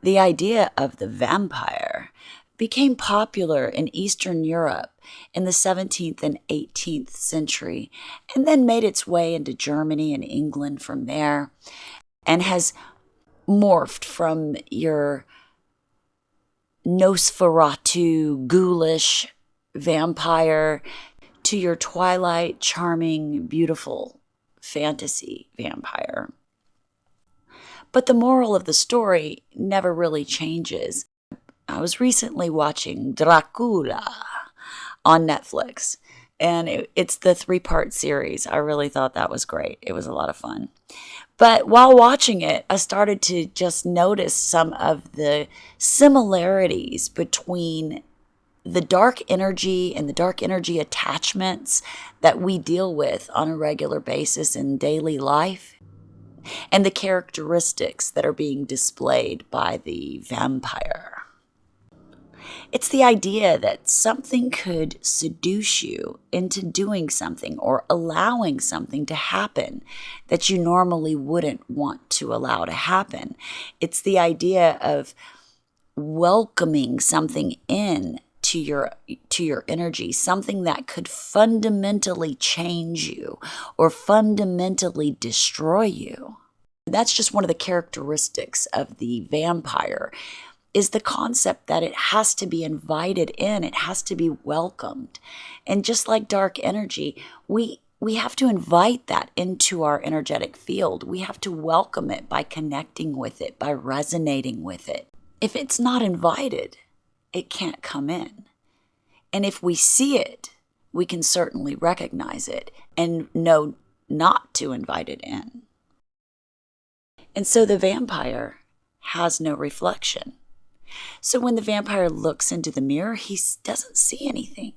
The idea of the vampire became popular in Eastern Europe in the 17th and 18th century, and then made its way into Germany and England from there, and has morphed from your Nosferatu ghoulish vampire to your Twilight charming, beautiful fantasy vampire. But the moral of the story never really changes. I was recently watching Dracula on Netflix, and it's the 3-part series. I really thought that was great. It was a lot of fun. But while watching it, I started to just notice some of the similarities between the dark energy and the dark energy attachments that we deal with on a regular basis in daily life, and the characteristics that are being displayed by the vampire. It's the idea that something could seduce you into doing something or allowing something to happen that you normally wouldn't want to allow to happen. It's the idea of welcoming something in to your energy, something that could fundamentally change you or fundamentally destroy you. That's just one of the characteristics of the vampire, is the concept that it has to be invited in, it has to be welcomed. And just like dark energy, we have to invite that into our energetic field. We have to welcome it by connecting with it, by resonating with it. If it's not invited, it can't come in. And if we see it, we can certainly recognize it and know not to invite it in. And so the vampire has no reflection. So when the vampire looks into the mirror, he doesn't see anything.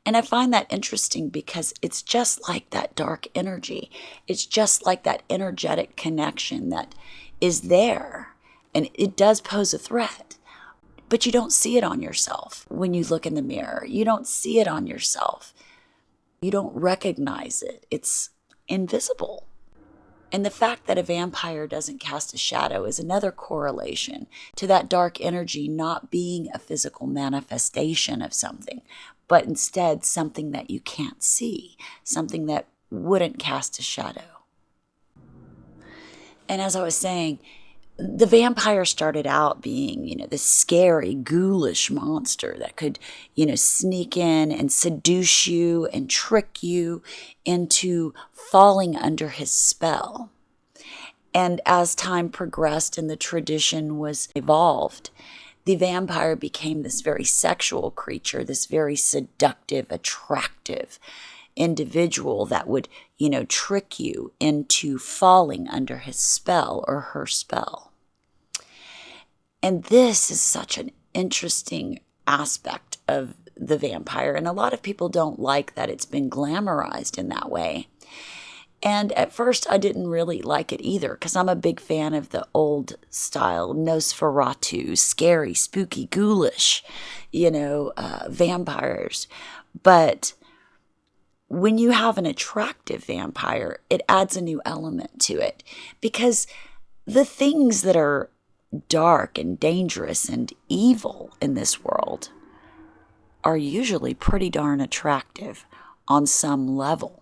And I find that interesting because it's just like that dark energy. It's just like that energetic connection that is there. And it does pose a threat. But you don't see it on yourself when you look in the mirror. You don't see it on yourself. You don't recognize it. It's invisible. And the fact that a vampire doesn't cast a shadow is another correlation to that dark energy not being a physical manifestation of something, but instead something that you can't see, something that wouldn't cast a shadow. And as I was saying, the vampire started out being, this scary, ghoulish monster that could, sneak in and seduce you and trick you into falling under his spell. And as time progressed and the tradition was evolved, the vampire became this very sexual creature, this very seductive, attractive individual that would, trick you into falling under his spell or her spell. And this is such an interesting aspect of the vampire. And a lot of people don't like that it's been glamorized in that way. And at first, I didn't really like it either, because I'm a big fan of the old style Nosferatu, scary, spooky, ghoulish, vampires. But when you have an attractive vampire, it adds a new element to it, because the things that are dark and dangerous and evil in this world are usually pretty darn attractive on some level.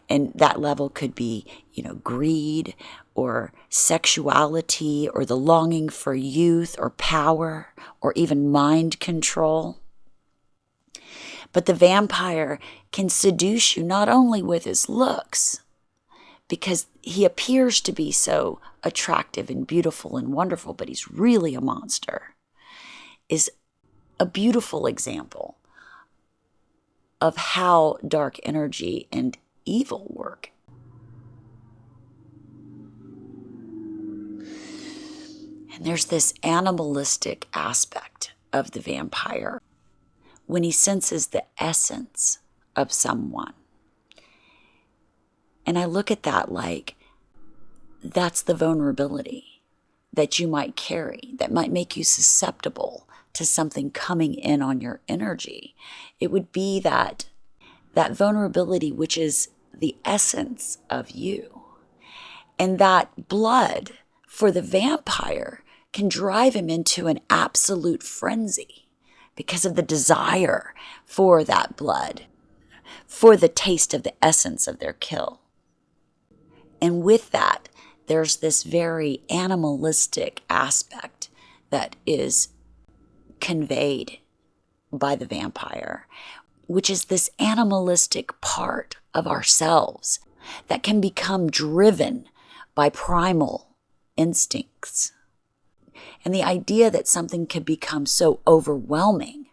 And that level could be, greed or sexuality or the longing for youth or power or even mind control. But the vampire can seduce you not only with his looks, because he appears to be so attractive and beautiful and wonderful, but he's really a monster, is a beautiful example of how dark energy and evil work. And there's this animalistic aspect of the vampire when he senses the essence of someone. And I look at that like that's the vulnerability that you might carry, that might make you susceptible to something coming in on your energy. It would be that vulnerability, which is the essence of you. And that blood for the vampire can drive him into an absolute frenzy because of the desire for that blood, for the taste of the essence of their kill. And with that, there's this very animalistic aspect that is conveyed by the vampire, which is this animalistic part of ourselves that can become driven by primal instincts. And the idea that something could become so overwhelming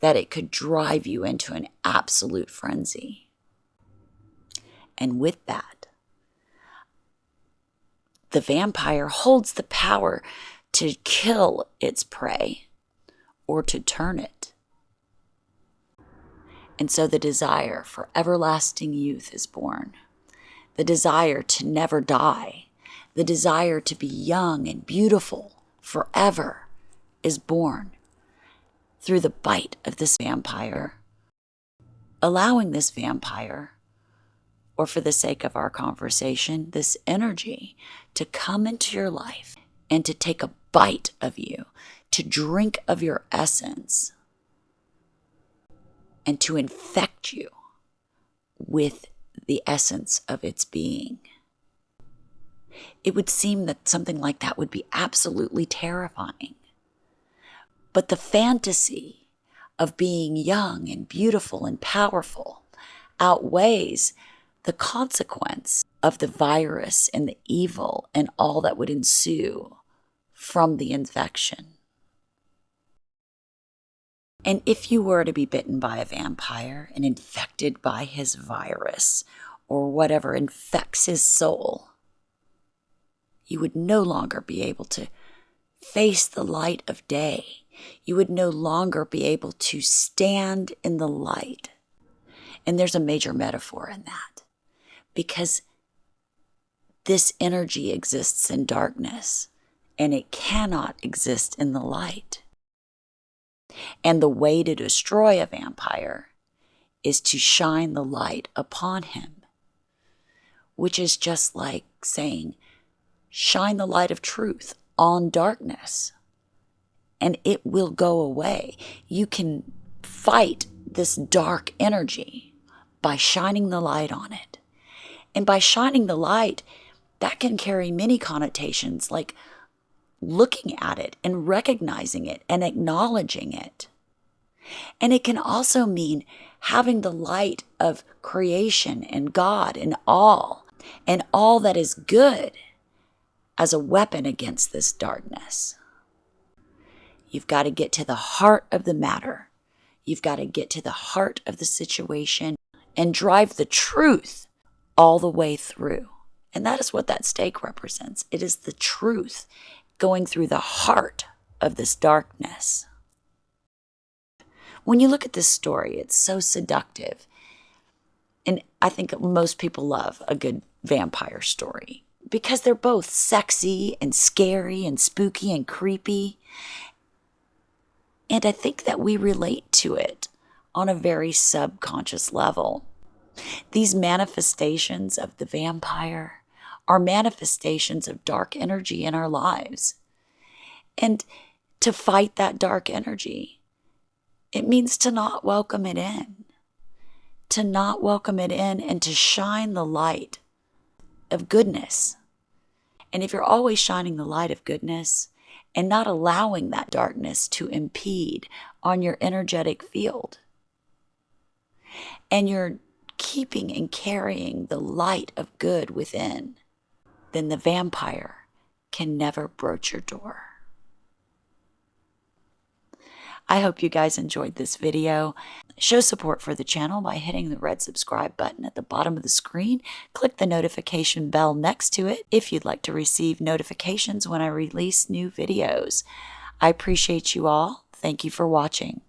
that it could drive you into an absolute frenzy. And with that, the vampire holds the power to kill its prey or to turn it. And so the desire for everlasting youth is born. The desire to never die, the desire to be young and beautiful forever is born through the bite of this vampire, allowing this vampire, or for the sake of our conversation, this energy to come into your life and to take a bite of you, to drink of your essence, and to infect you with the essence of its being. It would seem that something like that would be absolutely terrifying. But the fantasy of being young and beautiful and powerful outweighs the consequence of the virus and the evil and all that would ensue from the infection. And if you were to be bitten by a vampire and infected by his virus or whatever infects his soul, you would no longer be able to face the light of day. You would no longer be able to stand in the light. And there's a major metaphor in that, because this energy exists in darkness and it cannot exist in the light. And the way to destroy a vampire is to shine the light upon him, which is just like saying, shine the light of truth on darkness, and it will go away. You can fight this dark energy by shining the light on it. And by shining the light, that can carry many connotations, like looking at it and recognizing it and acknowledging it. And it can also mean having the light of creation and God and all that is good as a weapon against this darkness. You've got to get to the heart of the matter. You've got to get to the heart of the situation and drive the truth all the way through. And that is what that stake represents. It is the truth going through the heart of this darkness. When you look at this story, it's so seductive. And I think most people love a good vampire story because they're both sexy and scary and spooky and creepy. And I think that we relate to it on a very subconscious level. These manifestations of the vampire are manifestations of dark energy in our lives. And to fight that dark energy, it means to not welcome it in. To not welcome it in and to shine the light of goodness. And if you're always shining the light of goodness and not allowing that darkness to impede on your energetic field, and you're keeping and carrying the light of good within, then the vampire can never broach your door. I hope you guys enjoyed this video. Show support for the channel by hitting the red subscribe button at the bottom of the screen. Click the notification bell next to it if you'd like to receive notifications when I release new videos. I appreciate you all. Thank you for watching.